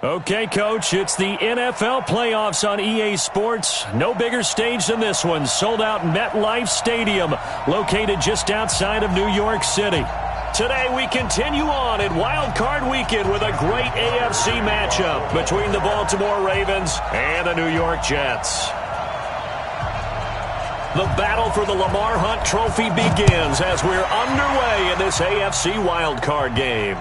Okay, Coach, it's the NFL playoffs on EA Sports. No bigger stage than this one. Sold out MetLife Stadium, located just outside of New York City. Today we continue on in Wild Card Weekend with a great AFC matchup between the Baltimore Ravens and the New York Jets. The battle for the Lamar Hunt Trophy begins as we're underway in this AFC Wild Card game.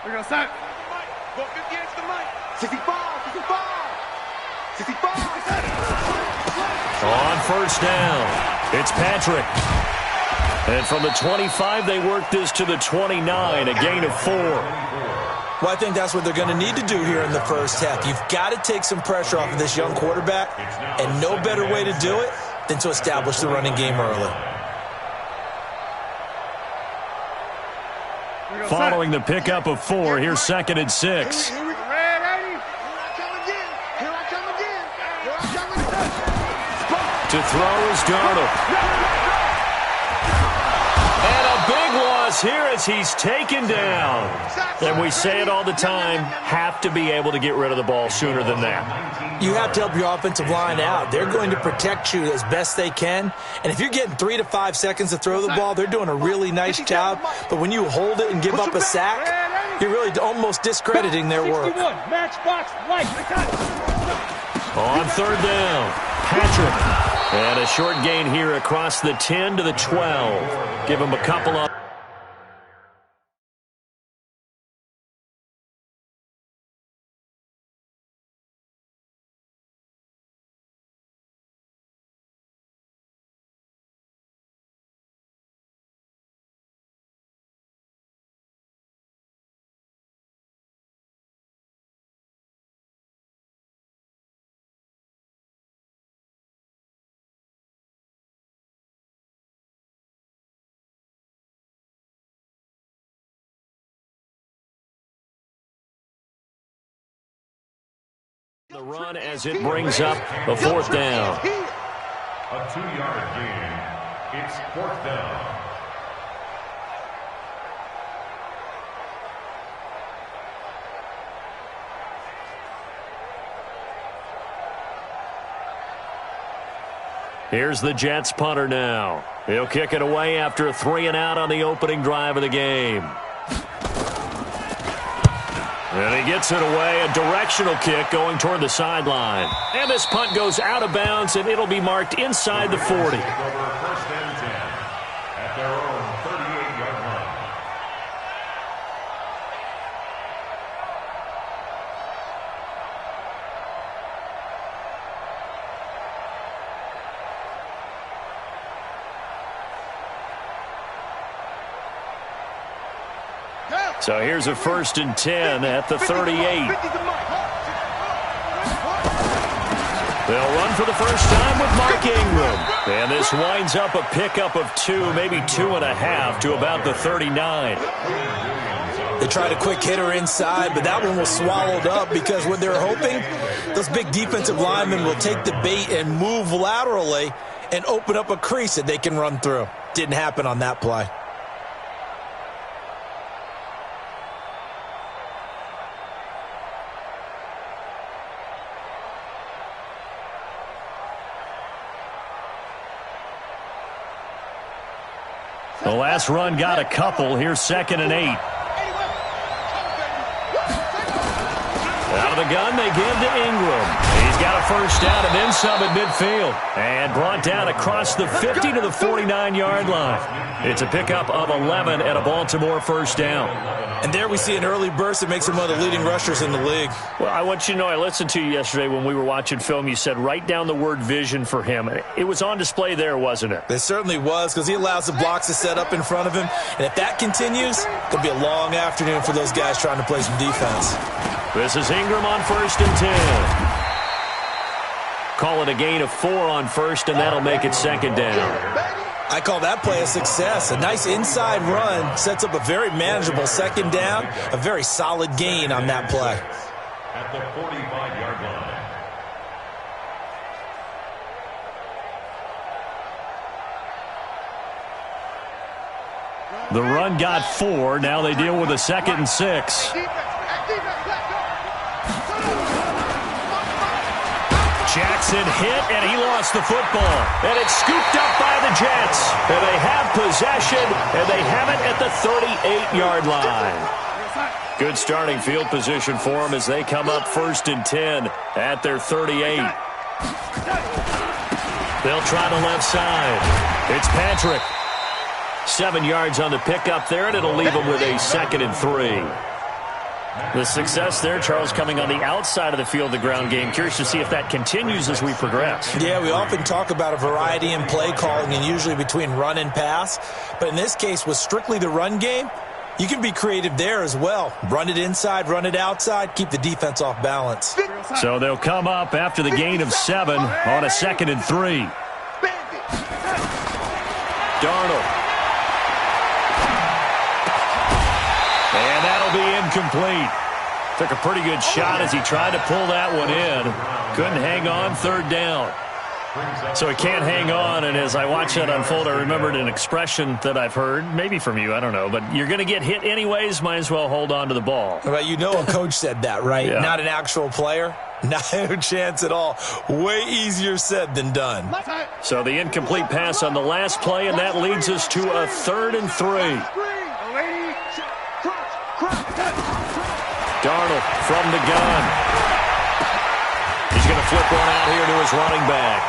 We're going to start. Go 50 into the mic. 65, 65, 65. On first down, it's Patrick. And from the 25, they work this to the 29, a gain of 4. Well, I think that's what they're going to need to do here in the first half. You've got to take some pressure off of this young quarterback, and no better way to do it than to establish the running game early. Following the pickup of 4, here's 2nd and 6. To throw is Darnold. And a big loss here as he's taken down. And we say it all the time, have to be able to get rid of the ball sooner than that. You have to help your offensive line out. They're going to protect you as best they can. And if you're getting 3 to 5 seconds to throw the ball, they're doing a really nice job. But when you hold it and give up a sack, you're really almost discrediting their work. On third down, Patrick. And a short gain here across the 10 to the 12. Give him a couple of... The run as it brings up the 4th down. A 2-yard gain. It's 4th down. Here's the Jets punter now. He'll kick it away after a 3 and out on the opening drive of the game. And he gets it away, a directional kick going toward the sideline. And this punt goes out of bounds, and it'll be marked inside the 40. First and 10 at their own 38-yard line. So here's a 1st and 10 at the 38. They'll run for the first time with Mark Ingram. And this winds up a pickup of 2, maybe 2.5 to about the 39. They tried a quick hitter inside, but that one was swallowed up because what they're hoping, those big defensive linemen will take the bait and move laterally and open up a crease that they can run through. Didn't happen on that play. The last run got a couple. Here's 2nd and 8. Out of the gun, they give to Ingram. He's got a first down and then some at midfield. And brought down across the 50 to the 49-yard line. It's a pickup of 11 and a Baltimore first down. And there we see an early burst that makes him one of the leading rushers in the league. Well, I want you to know, I listened to you yesterday when we were watching film. You said write down the word vision for him. It was on display there, wasn't it? It certainly was, because he allows the blocks to set up in front of him. And if that continues, it'll be a long afternoon for those guys trying to play some defense. This is Ingram on 1st and 10. Call it a gain of 4 on 1st, and that'll make it 2nd down. I call that play a success. A nice inside run sets up a very manageable second down, a very solid gain on that play. At the 45-yard line. The run got 4. Now they deal with a 2nd and 6. Jackson hit, and he lost the football. And it's scooped up by the Jets. And they have possession, and they have it at the 38-yard line. Good starting field position for them as they come up 1st and 10 at their 38. They'll try the left side. It's Patrick. 7 yards on the pickup there, and it'll leave them with a 2nd and 3. The success there, Charles, coming on the outside of the field, the ground game. Curious to see if that continues as we progress. Yeah, we often talk about a variety in play calling and usually between run and pass. But in this case, with strictly the run game, you can be creative there as well. Run it inside, run it outside, keep the defense off balance. So they'll come up after the gain of 7 on a 2nd and 3. Darnold. And that'll be incomplete. Took a pretty good shot as he tried to pull that one in. Couldn't hang on, 3rd down. So he can't hang on, and as I watch that unfold, I remembered an expression that I've heard, maybe from you, I don't know, but you're going to get hit anyways, might as well hold on to the ball. Well, you know a coach said that, right? Yeah. Not an actual player. Not a chance at all. Way easier said than done. So the incomplete pass on the last play, and that leads us to a 3rd and 3. Darnold from the gun. He's going to flip one out here to his running back.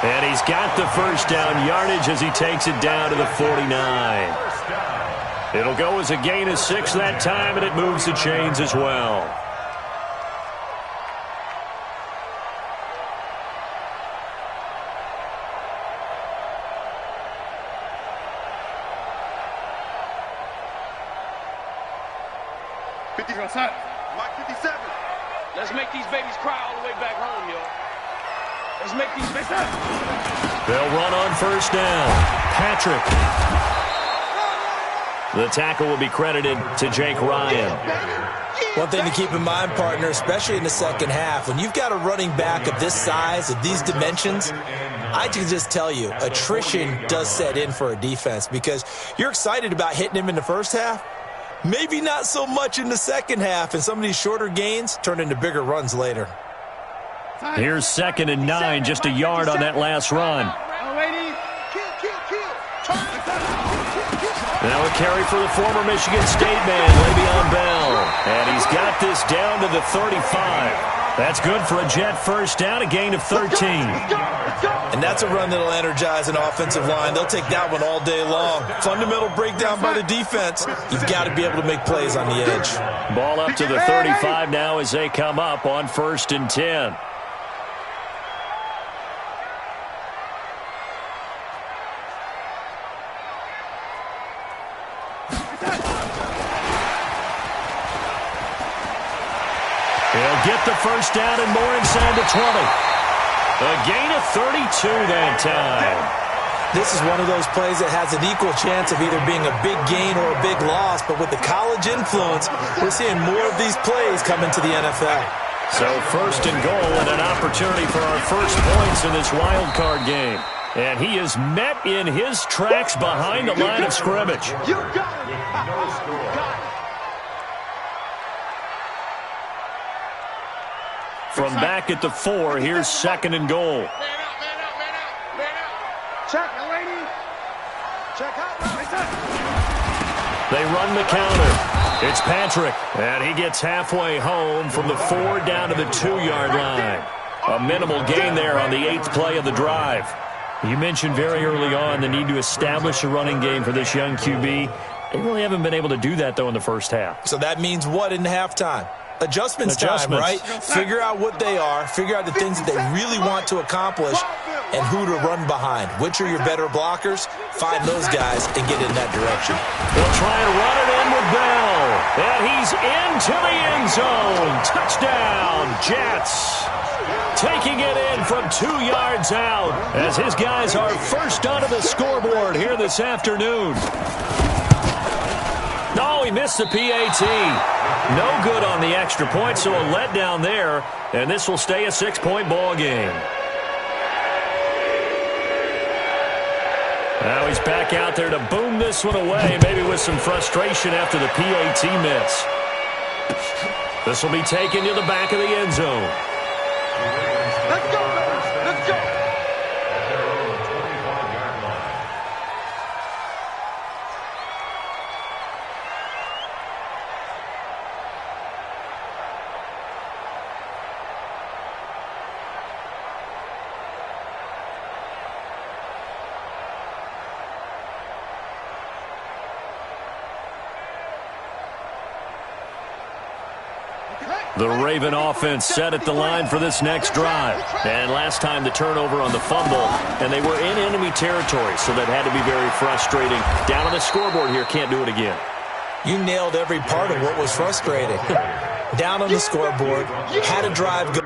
And he's got the 1st down yardage as he takes it down to the 49. It'll go as a gain of 6 that time, and it moves the chains as well. Mike 57. Let's make these babies cry all the way back home, yo. Let's make these babies. They'll run on 1st down. Patrick. The tackle will be credited to Jake Ryan. One thing to keep in mind, partner, especially in the second half, when you've got a running back of this size, of these dimensions, I can just tell you, attrition does set in for a defense because you're excited about hitting him in the first half. Maybe not so much in the second half, and some of these shorter gains turn into bigger runs later. Here's 2nd and 9, just a yard on that last run. Now a carry for the former Michigan State man, Le'Veon Bell. And he's got this down to the 35. That's good for a Jet 1st down, a gain of 13. And that's a run that'll energize an offensive line. They'll take that one all day long. Fundamental breakdown by the defense. You've got to be able to make plays on the edge. Ball up to the 35 now as they come up on 1st and 10. He'll get the 1st down and more inside the 20. A gain of 32 that time. This is one of those plays that has an equal chance of either being a big gain or a big loss, but with the college influence, we're seeing more of these plays come into the NFL. So 1st and goal and an opportunity for our first points in this wild card game. And he is met in his tracks behind the line of scrimmage. You got it. No score. From back at the 4, here's 2nd and goal. Man out, man out, man out, man out. Check, lady. Check out. They run the counter. It's Patrick, and he gets halfway home from the 4 down to the 2-yard line. A minimal gain there on the 8th play of the drive. You mentioned very early on the need to establish a running game for this young QB. They really haven't been able to do that, though, in the first half. So that means what in halftime? Adjustments time, right? Figure out what they are, figure out the things that they really want to accomplish, and who to run behind. Which are your better blockers? Find those guys and get in that direction. They'll try and run it in with Bell. And he's into the end zone. Touchdown, Jets. taking it in from 2 yards out as his guys are first onto the scoreboard here this afternoon. No, he missed the PAT. No good on the extra point, so a letdown there, and this will stay a 6-point ball game. Now he's back out there to boom this one away, maybe with some frustration after the PAT miss. This will be taken to the back of the end zone. Let's go, baby. Let's go. The Raven offense set at the line for this next drive. And last time the turnover on the fumble, and they were in enemy territory, so that had to be very frustrating. Down on the scoreboard here, can't do it again. You nailed every part of what was frustrating. Down on the scoreboard, had a drive go.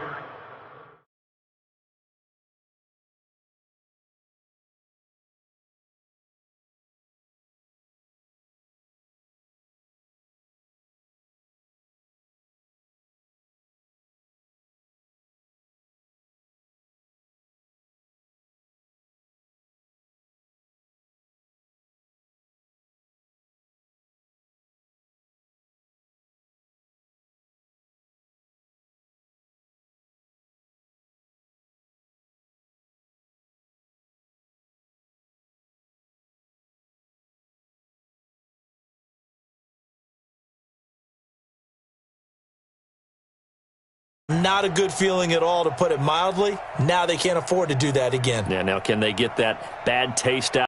Not a good feeling at all, to put it mildly. Now they can't afford to do that again. Yeah, now can they get that bad taste out?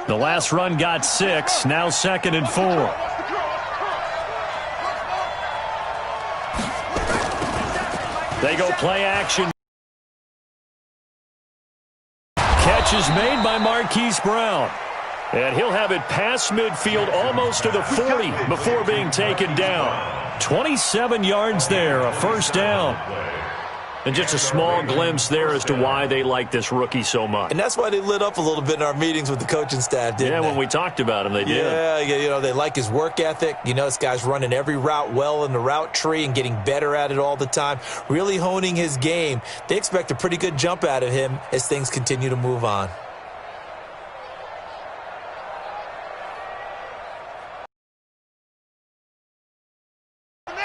The last run got 6, now 2nd and 4. They go play action. Catch is made by Marquise Brown. And he'll have it past midfield almost to the 40 before being taken down. 27 yards there, a first down. And just a small glimpse there as to why they like this rookie so much. And that's why they lit up a little bit in our meetings with the coaching staff, didn't they? Yeah, when we talked about him, they did. Yeah, you know, they like his work ethic. You know, this guy's running every route well in the route tree and getting better at it all the time, really honing his game. They expect a pretty good jump out of him as things continue to move on.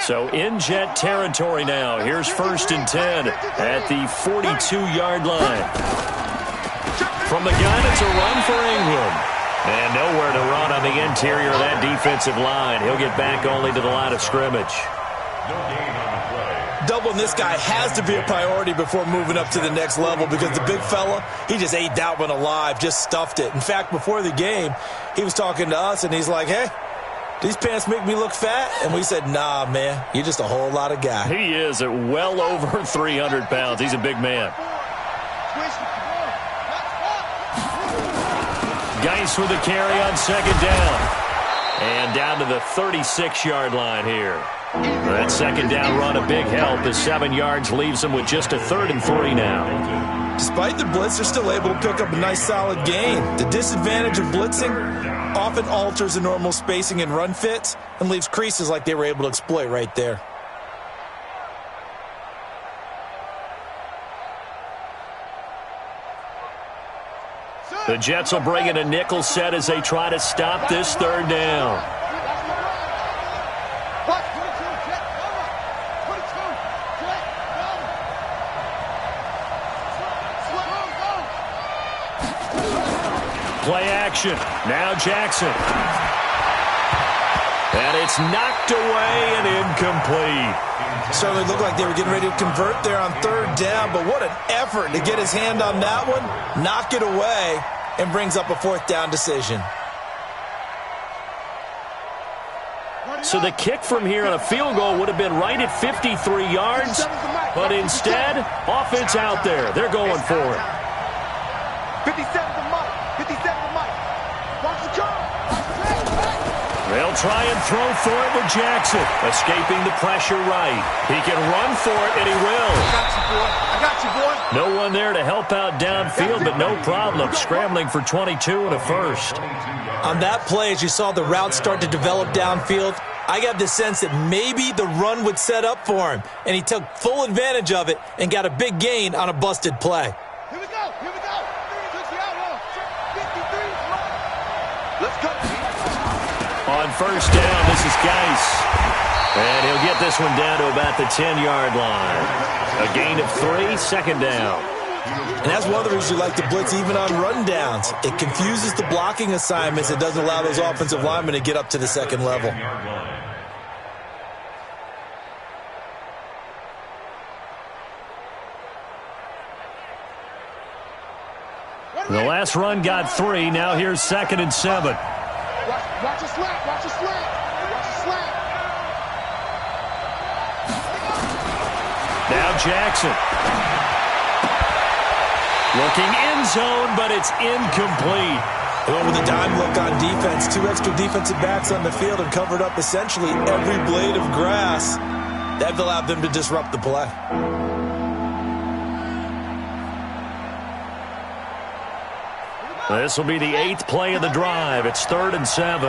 So in Jet territory now. Here's 1st and 10 at the 42-yard line. From the gun, it's a run for England. And nowhere to run on the interior of that defensive line. He'll get back only to the line of scrimmage. Doubling this guy has to be a priority before moving up to the next level, because the big fella, he just ate that one alive, just stuffed it. In fact, before the game, he was talking to us, and he's like, hey, these pants make me look fat? And we said, nah, man, you're just a whole lot of guy. He is at well over 300 pounds. He's a big man. Geis with the carry on 2nd down. And down to the 36-yard line here. That 2nd down run a big help as 7 yards leaves them with just a 3rd and 3 now. Despite the blitz, they're still able to pick up a nice solid gain. The disadvantage of blitzing often alters the normal spacing and run fits and leaves creases like they were able to exploit right there. The Jets will bring in a nickel set as they try to stop this 3rd down. Play action. Now Jackson. And it's knocked away and incomplete. Certainly looked like they were getting ready to convert there on 3rd down, but what an effort to get his hand on that one, knock it away, and brings up a 4th down decision. So the kick from here on a field goal would have been right at 53 yards. But instead, offense out there. They're going for it. 57 to Mike. 57 to Mike. Watch the curve. They'll try and throw for it with Jackson. Escaping the pressure right. He can run for it, and he will. I got you, boy. I got you, boy. No one there to help out downfield, but no problem. Scrambling for 22 and a first. On that play, as you saw the route start to develop downfield, I got the sense that maybe the run would set up for him, and he took full advantage of it and got a big gain on a busted play. Here we go. Here we go. 53. Let's go. On first down, this is Geis. And he'll get this one down to about the 10-yard line. A gain of 3, second down. And that's one of the reasons you like to blitz even on run downs. It confuses the blocking assignments. It doesn't allow those offensive linemen to get up to the second level. The last run got 3. Now here's 2nd and 7. Watch your slant. Watch your slant. Watch your slant. Now Jackson. Looking end zone, but it's incomplete. Well, with a dime look on defense, 2 extra defensive backs on the field and covered up essentially every blade of grass. That allowed them to disrupt the play. This will be the 8th play of the drive. It's 3rd and 7.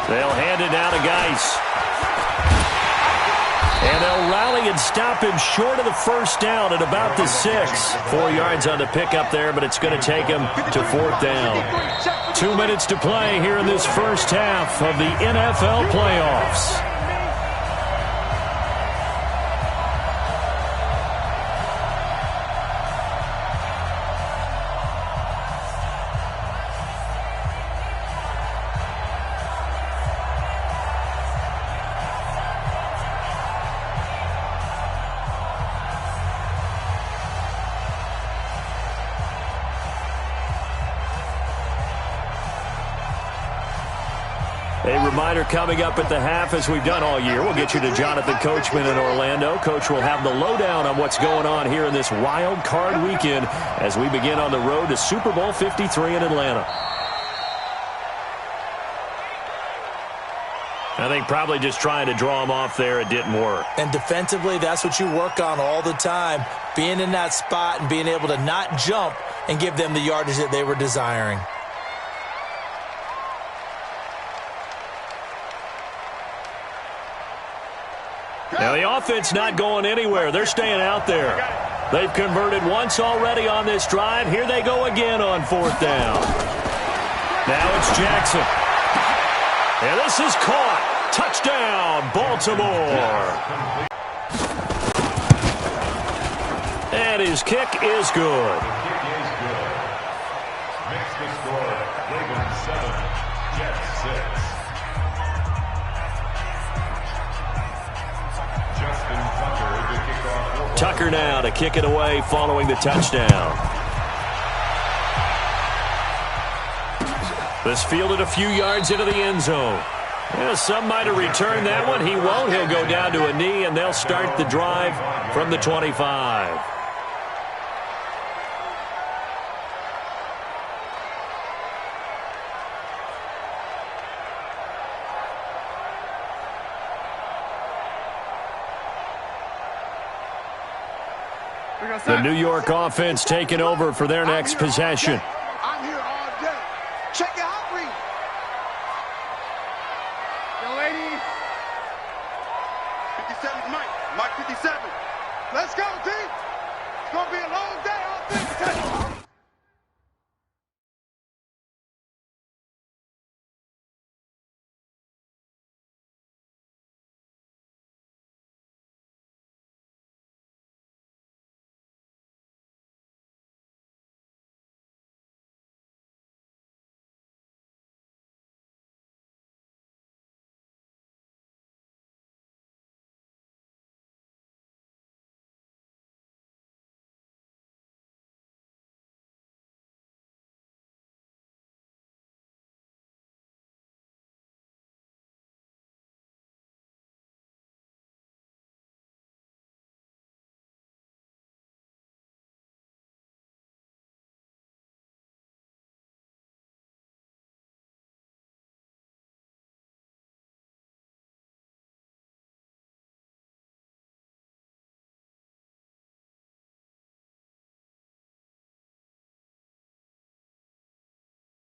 They'll hand it down to Geis. And they'll rally and stop him short of the first down at about the 6. 4 yards on the pickup there, but it's going to take him to 4th down. 2 minutes to play here in this first half of the NFL playoffs. A reminder coming up at the half, as we've done all year. We'll get you to Jonathan Coachman in Orlando. Coach will have the lowdown on what's going on here in this wild card weekend as we begin on the road to Super Bowl 53 in Atlanta. I think probably just trying to draw him off there, it didn't work. And defensively, that's what you work on all the time. Being in that spot and being able to not jump and give them the yardage that they were desiring. Now, the offense not going anywhere. They're staying out there. They've converted once already on this drive. Here they go again on 4th down. Now it's Jackson. And this is caught. Touchdown, Baltimore. And his kick is good. Makes the score, Ravens 7, Jets 6. Tucker now to kick it away following the touchdown. This fielded a few yards into the end zone. Yeah, some might have returned that one. He won't. He'll go down to a knee, and they'll start the drive from the 25. The New York offense taking over for their next possession. I'm here all day. Check your hot read. Yo, lady. 57 Mike. Mike 57. Let's go, D. It's going to be a long day. All things.